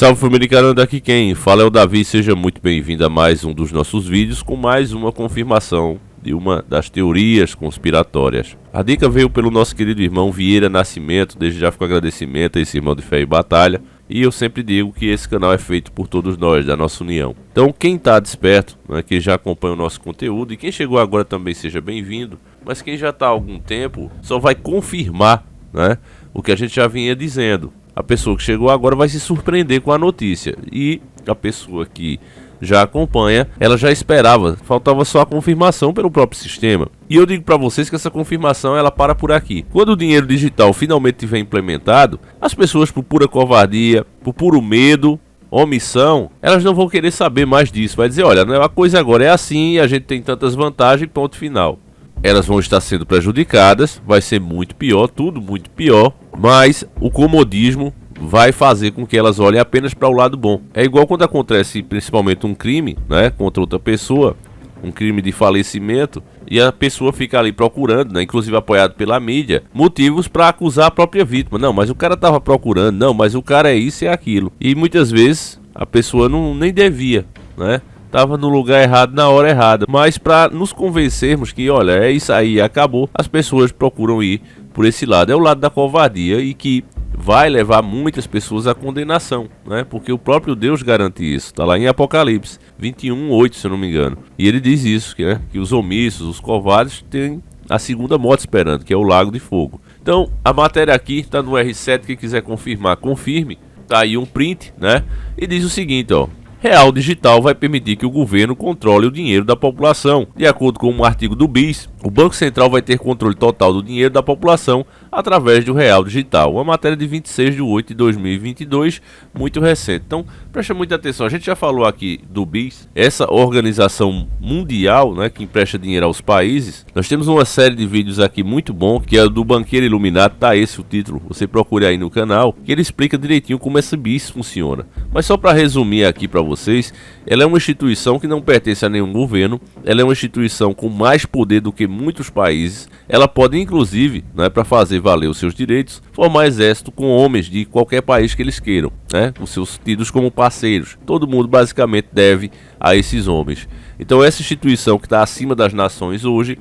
Salve família Caranda, aqui quem fala é o Davi, seja muito bem-vindo a mais um dos nossos vídeos com mais uma confirmação de uma das teorias conspiratórias. A dica veio pelo nosso querido irmão Vieira Nascimento, desde já fico agradecimento a esse irmão de fé e batalha, e eu sempre digo que esse canal é feito por todos nós, da nossa união. Então quem está desperto, né, que já acompanha o nosso conteúdo, e quem chegou agora também seja bem-vindo, mas quem já está há algum tempo só vai confirmar, né, o que a gente já vinha dizendo. A pessoa que chegou agora vai se surpreender com a notícia, e a pessoa que já acompanha, ela já esperava, faltava só a confirmação pelo próprio sistema. E eu digo para vocês que essa confirmação ela para por aqui. Quando o dinheiro digital finalmente estiver implementado, as pessoas, por pura covardia, por puro medo, omissão, elas não vão querer saber mais disso. Vai dizer, olha, a coisa agora é assim, a gente tem tantas vantagens, ponto final. Elas vão estar sendo prejudicadas, vai ser muito pior, tudo muito pior, mas o comodismo vai fazer com que elas olhem apenas para o lado bom. É igual quando acontece principalmente um crime, né, contra outra pessoa, um crime de falecimento, e a pessoa fica ali procurando, né, inclusive apoiado pela mídia, motivos para acusar a própria vítima. Não, mas o cara estava procurando, não, mas o cara é isso e é aquilo. E muitas vezes a pessoa nem devia, né? Tava no lugar errado na hora errada. Mas para nos convencermos que, olha, é isso aí, acabou, as pessoas procuram ir por esse lado. É o lado da covardia e que vai levar muitas pessoas à condenação, né? Porque o próprio Deus garante isso. Tá lá em Apocalipse 21:8, se eu não me engano. E ele diz isso, que os omissos, os covardes têm a segunda morte esperando, que é o lago de fogo. Então, a matéria aqui tá no R7, quem quiser confirmar, confirme. Tá aí um print, né? E diz o seguinte, ó: Real Digital vai permitir que o governo controle o dinheiro da população. De acordo com um artigo do BIS, o Banco Central vai ter controle total do dinheiro da população através do Real Digital. Uma matéria de 26/8/2022, muito recente. Então, preste muita atenção. A gente já falou aqui do BIS, essa organização mundial, né, que empresta dinheiro aos países. Nós temos uma série de vídeos aqui muito bom, que é do Banqueiro Iluminado, tá esse o título, você procure aí no canal, que ele explica direitinho como esse BIS funciona. Mas só para resumir aqui para vocês, ela é uma instituição que não pertence a nenhum governo, ela é uma instituição com mais poder do que muitos países, ela pode inclusive, né, para fazer valer os seus direitos, formar exército com homens de qualquer país que eles queiram, né, os seus tidos como parceiros. Todo mundo basicamente deve a esses homens. Então essa instituição que está acima das nações hoje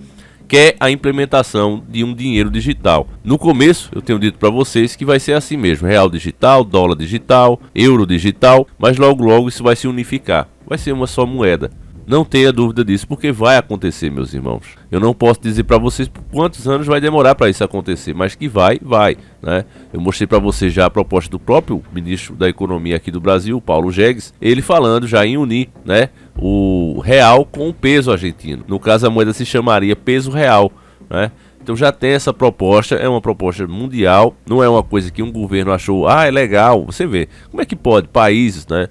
quer a implementação de um dinheiro digital. No começo eu tenho dito para vocês que vai ser assim mesmo, real digital, dólar digital, euro digital, mas logo isso vai se unificar, vai ser uma só moeda. Não tenha dúvida disso, porque vai acontecer, meus irmãos. Eu não posso dizer para vocês por quantos anos vai demorar para isso acontecer, mas que vai, né? Eu mostrei para vocês já a proposta do próprio ministro da Economia aqui do Brasil, Paulo Guedes, ele falando já em unir, né, o real com o peso argentino. No caso, a moeda se chamaria peso real, né? Então já tem essa proposta, é uma proposta mundial, não é uma coisa que um governo achou, é legal. Você vê, como é que pode países, né,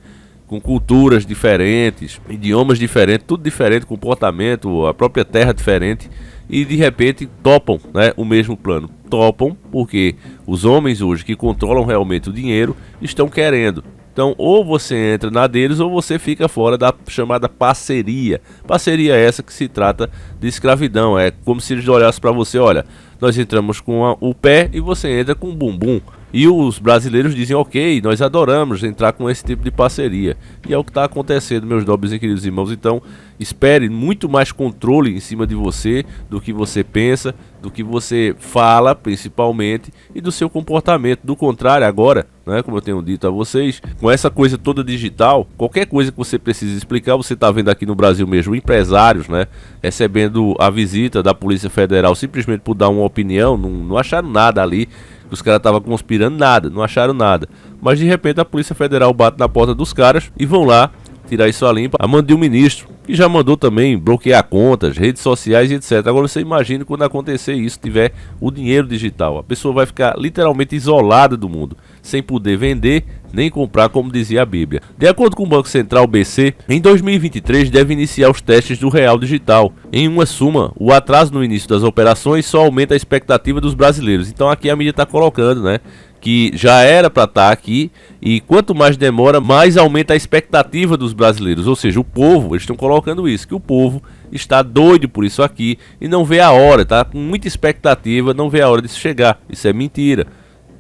com culturas diferentes, idiomas diferentes, tudo diferente, comportamento, a própria terra diferente, e de repente topam, né, o mesmo plano. Topam porque os homens hoje que controlam realmente o dinheiro estão querendo. Então ou você entra na deles ou você fica fora da chamada parceria. Parceria essa que se trata de escravidão. É como se eles olhassem para você, olha, nós entramos com o pé e você entra com o bumbum. E os brasileiros dizem, ok, nós adoramos entrar com esse tipo de parceria. E é o que está acontecendo, meus nobres e queridos irmãos. Então, espere muito mais controle em cima de você, do que você pensa, do que você fala, principalmente, e do seu comportamento. Do contrário, agora, né, como eu tenho dito a vocês, com essa coisa toda digital, qualquer coisa que você precise explicar, você está vendo aqui no Brasil mesmo, empresários, né, recebendo a visita da Polícia Federal simplesmente por dar uma opinião, não acharam nada ali, os caras estavam conspirando, nada, não acharam nada. Mas de repente a Polícia Federal bate na porta dos caras e vão lá tirar isso a limpa. A mão de um ministro, que já mandou também bloquear contas, redes sociais e etc. Agora você imagina quando acontecer isso, tiver o dinheiro digital. A pessoa vai ficar literalmente isolada do mundo, sem poder vender nem comprar, como dizia a Bíblia. De acordo com o Banco Central BC, em 2023 deve iniciar os testes do Real Digital. Em uma suma, o atraso no início das operações só aumenta a expectativa dos brasileiros. Então aqui a mídia está colocando, né, que já era para estar aqui, e quanto mais demora, mais aumenta a expectativa dos brasileiros, ou seja, o povo, eles estão colocando isso, que o povo está doido por isso aqui e não vê a hora, tá com muita expectativa, não vê a hora disso chegar. Isso é mentira.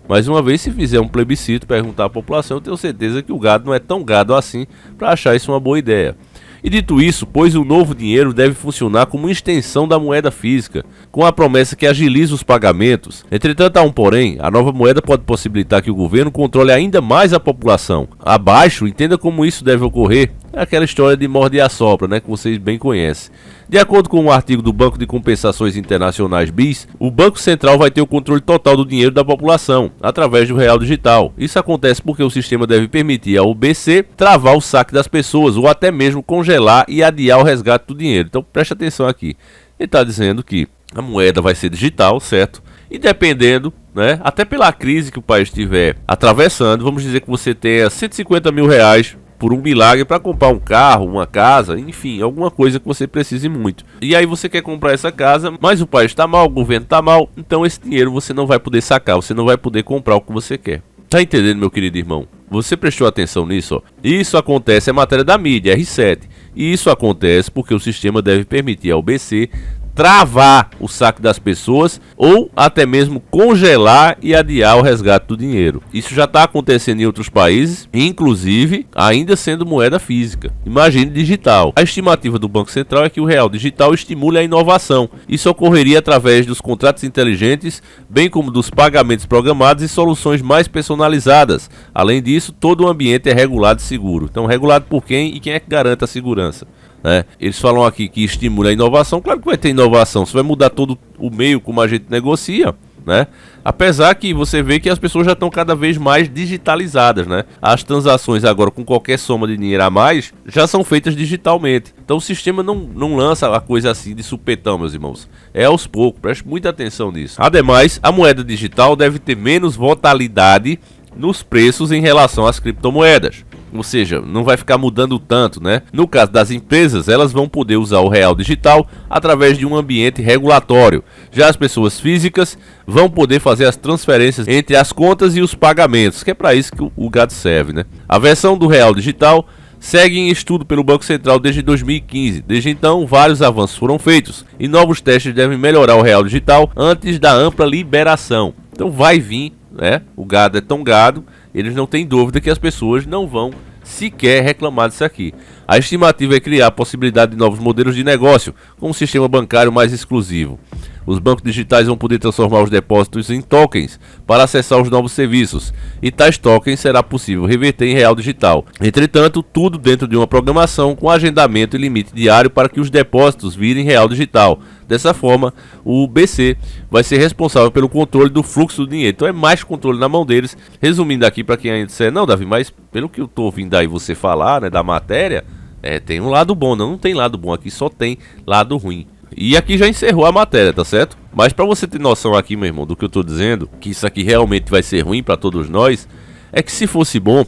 Mais uma vez, se fizer um plebiscito, perguntar à população, eu tenho certeza que o gado não é tão gado assim para achar isso uma boa ideia. E dito isso, pois o novo dinheiro deve funcionar como uma extensão da moeda física, com a promessa que agiliza os pagamentos. Entretanto, há um porém, a nova moeda pode possibilitar que o governo controle ainda mais a população. Abaixo, entenda como isso deve ocorrer. É aquela história de morde e assopra, né, que vocês bem conhecem. De acordo com um artigo do Banco de Compensações Internacionais BIS, o Banco Central vai ter o controle total do dinheiro da população, através do real digital. Isso acontece porque o sistema deve permitir ao BC travar o saque das pessoas, ou até mesmo congelar e adiar o resgate do dinheiro. Então preste atenção aqui. Ele está dizendo que a moeda vai ser digital, certo? E dependendo, né, até pela crise que o país estiver atravessando, vamos dizer que você tenha 150 mil reais por um milagre para comprar um carro, uma casa, enfim, alguma coisa que você precise muito. E aí você quer comprar essa casa, mas o país está mal, o governo está mal, então esse dinheiro você não vai poder sacar, você não vai poder comprar o que você quer. Tá entendendo, meu querido irmão? Você prestou atenção nisso? Ó? Isso acontece, é matéria da mídia, R7. E isso acontece porque o sistema deve permitir ao BC travar o saque das pessoas ou até mesmo congelar e adiar o resgate do dinheiro. Isso já está acontecendo em outros países, inclusive ainda sendo moeda física. Imagine digital. A estimativa do Banco Central é que o real digital estimule a inovação. Isso ocorreria através dos contratos inteligentes, bem como dos pagamentos programados e soluções mais personalizadas. Além disso, todo o ambiente é regulado e seguro. Então, regulado por quem e quem é que garante a segurança? Eles falam aqui que estimula a inovação. Claro que vai ter inovação, você vai mudar todo o meio como a gente negocia, né? Apesar que você vê que as pessoas já estão cada vez mais digitalizadas, né? As transações agora com qualquer soma de dinheiro a mais já são feitas digitalmente. Então o sistema não lança a coisa assim de supetão, meus irmãos. É aos poucos, preste muita atenção nisso. Ademais, a moeda digital deve ter menos volatilidade nos preços em relação às criptomoedas. Ou seja, não vai ficar mudando tanto, né? No caso das empresas, elas vão poder usar o real digital através de um ambiente regulatório. Já as pessoas físicas vão poder fazer as transferências entre as contas e os pagamentos, que é para isso que o gado serve, né? A versão do real digital segue em estudo pelo Banco Central desde 2015. Desde então, vários avanços foram feitos e novos testes devem melhorar o real digital antes da ampla liberação. Então vai vir, né? O gado é tão gado, eles não têm dúvida que as pessoas não vão sequer reclamar disso aqui. A estimativa é criar a possibilidade de novos modelos de negócio, com um sistema bancário mais exclusivo. Os bancos digitais vão poder transformar os depósitos em tokens para acessar os novos serviços, e tais tokens será possível reverter em real digital. Entretanto, tudo dentro de uma programação com agendamento e limite diário para que os depósitos virem real digital. Dessa forma, o BC vai ser responsável pelo controle do fluxo do dinheiro. Então é mais controle na mão deles. Resumindo aqui, para quem ainda disser, não, Davi, mas pelo que eu estou ouvindo aí você falar, né, da matéria, tem um lado bom. Não tem lado bom aqui, só tem lado ruim. E aqui já encerrou a matéria, tá certo? Mas para você ter noção aqui, meu irmão, do que eu tô dizendo, que isso aqui realmente vai ser ruim para todos nós, é que se fosse bom,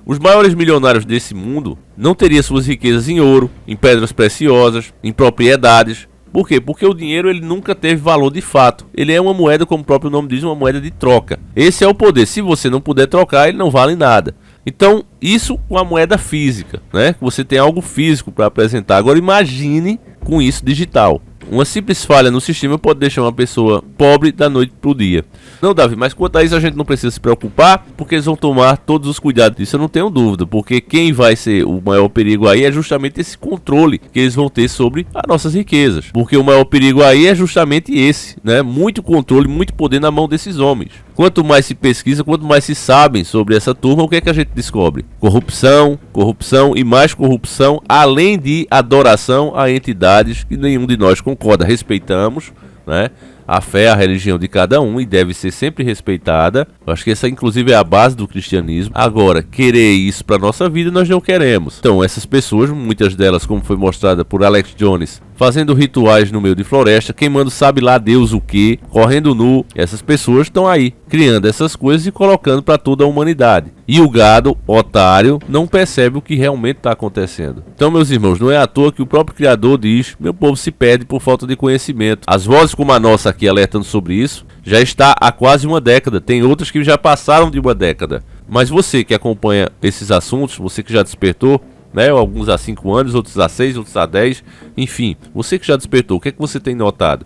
os maiores milionários desse mundo não teriam suas riquezas em ouro, em pedras preciosas, em propriedades. Por quê? Porque o dinheiro ele nunca teve valor de fato. Ele é uma moeda, como o próprio nome diz, uma moeda de troca. Esse é o poder. Se você não puder trocar, ele não vale nada. Então, isso com a moeda física, né? Você tem algo físico para apresentar. Agora imagine com isso digital. Uma simples falha no sistema pode deixar uma pessoa pobre da noite para o dia. Não, Davi, mas quanto a isso a gente não precisa se preocupar, porque eles vão tomar todos os cuidados. Isso eu não tenho dúvida, porque quem vai ser o maior perigo aí é justamente esse controle que eles vão ter sobre as nossas riquezas. Porque o maior perigo aí é justamente esse, né? Muito controle, muito poder na mão desses homens. Quanto mais se pesquisa, quanto mais se sabem sobre essa turma, o que é que a gente descobre? Corrupção, corrupção e mais corrupção, além de adoração a entidades que nenhum de nós concorda. Respeitamos, né? A fé, a religião de cada um, e deve ser sempre respeitada. Eu acho que essa inclusive é a base do cristianismo. Agora, querer isso para nossa vida nós não queremos. Então essas pessoas, muitas delas, como foi mostrada por Alex Jones, fazendo rituais no meio de floresta, queimando sabe lá Deus o que, correndo nu, essas pessoas estão aí, criando essas coisas e colocando para toda a humanidade. E o gado, otário, não percebe o que realmente está acontecendo. Então, meus irmãos, não é à toa que o próprio Criador diz: meu povo se perde por falta de conhecimento. As vozes como a nossa aqui alertando sobre isso já está há quase uma década. Tem outras que já passaram de uma década. Mas você que acompanha esses assuntos, você que já despertou, né, alguns há 5 anos, outros há 6, outros há 10, enfim, você que já despertou, o que é que você tem notado?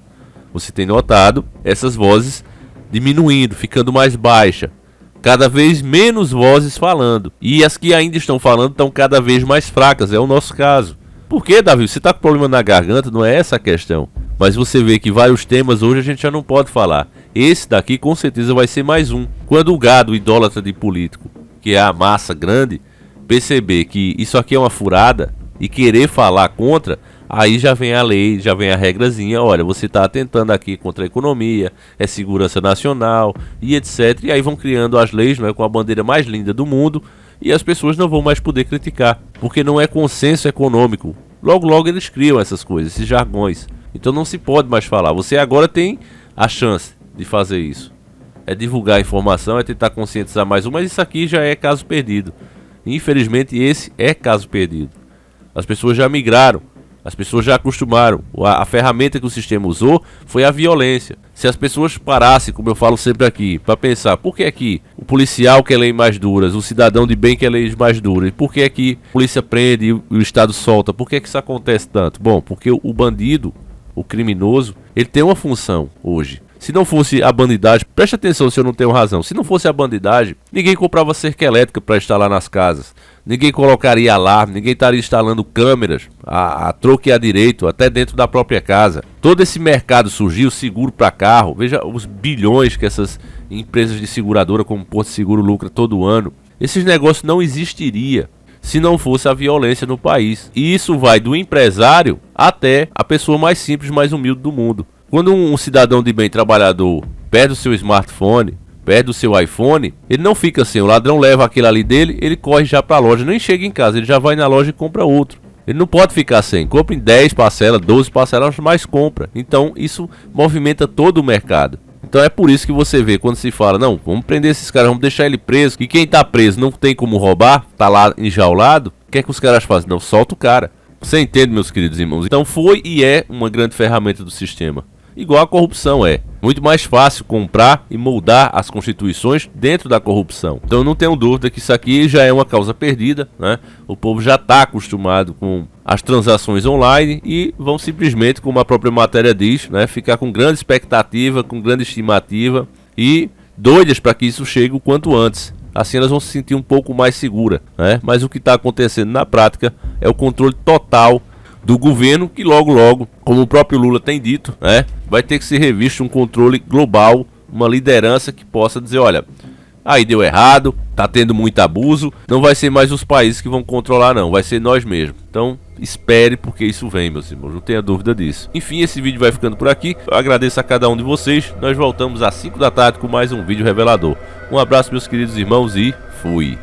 Você tem notado essas vozes diminuindo, ficando mais baixa. Cada vez menos vozes falando. E as que ainda estão falando estão cada vez mais fracas. É o nosso caso. Por que, Davi? Você está com problema na garganta? Não é essa a questão. Mas você vê que vários temas hoje a gente já não pode falar. Esse daqui com certeza vai ser mais um. Quando o gado idólatra de político, que é a massa grande, perceber que isso aqui é uma furada e querer falar contra, aí já vem a lei, já vem a regrazinha. Olha, você está atentando aqui contra a economia, é segurança nacional e etc. E aí vão criando as leis, não é, com a bandeira mais linda do mundo, e as pessoas não vão mais poder criticar, porque não é consenso econômico. Logo, logo eles criam essas coisas, esses jargões. Então não se pode mais falar. Você agora tem a chance de fazer isso. É divulgar a informação, é tentar conscientizar mais um, mas isso aqui já é caso perdido. Infelizmente esse é caso perdido. As pessoas já migraram. As pessoas já acostumaram. A ferramenta que o sistema usou foi a violência. Se as pessoas parassem, como eu falo sempre aqui, para pensar, por que aqui o policial quer leis mais duras, o cidadão de bem quer leis mais duras, e por que aqui a polícia prende e o Estado solta? Por que isso acontece tanto? Bom, porque o bandido, o criminoso, ele tem uma função hoje. Se não fosse a bandidagem, preste atenção se eu não tenho razão, se não fosse a bandidagem, ninguém comprava cerca elétrica para instalar nas casas, ninguém colocaria alarme, ninguém estaria instalando câmeras a troco e a direito, até dentro da própria casa. Todo esse mercado surgiu, seguro para carro, veja os bilhões que essas empresas de seguradora como Porto Seguro lucra todo ano. Esses negócios não existiriam se não fosse a violência no país. E isso vai do empresário até a pessoa mais simples, mais humilde do mundo. Quando um cidadão de bem trabalhador perde o seu smartphone, perde o seu iPhone, ele não fica assim, o ladrão leva aquele ali dele, ele corre já para a loja, nem chega em casa, ele já vai na loja e compra outro. Ele não pode ficar sem, compra em 10 parcelas, 12 parcelas, mas compra. Então isso movimenta todo o mercado. Então é por isso que você vê quando se fala, não, vamos prender esses caras, vamos deixar ele preso, que quem tá preso não tem como roubar, tá lá enjaulado, o que é que os caras fazem? Não, solta o cara. Você entende, meus queridos irmãos? Então foi e é uma grande ferramenta do sistema. Igual a corrupção é. Muito mais fácil comprar e moldar as constituições dentro da corrupção. Então eu não tenho dúvida que isso aqui já é uma causa perdida, né? O povo já está acostumado com as transações online e vão simplesmente, como a própria matéria diz, né, ficar com grande expectativa, com grande estimativa e doidas para que isso chegue o quanto antes. Assim elas vão se sentir um pouco mais seguras, né? Mas o que está acontecendo na prática é o controle total do governo, que logo logo, como o próprio Lula tem dito, né, vai ter que ser revisto um controle global, uma liderança que possa dizer, olha, aí deu errado, tá tendo muito abuso, não vai ser mais os países que vão controlar não, vai ser nós mesmos. Então espere, porque isso vem, meus irmãos, não tenha dúvida disso. Enfim, esse vídeo vai ficando por aqui, eu agradeço a cada um de vocês, nós voltamos às 5 da tarde com mais um vídeo revelador. Um abraço, meus queridos irmãos, e fui!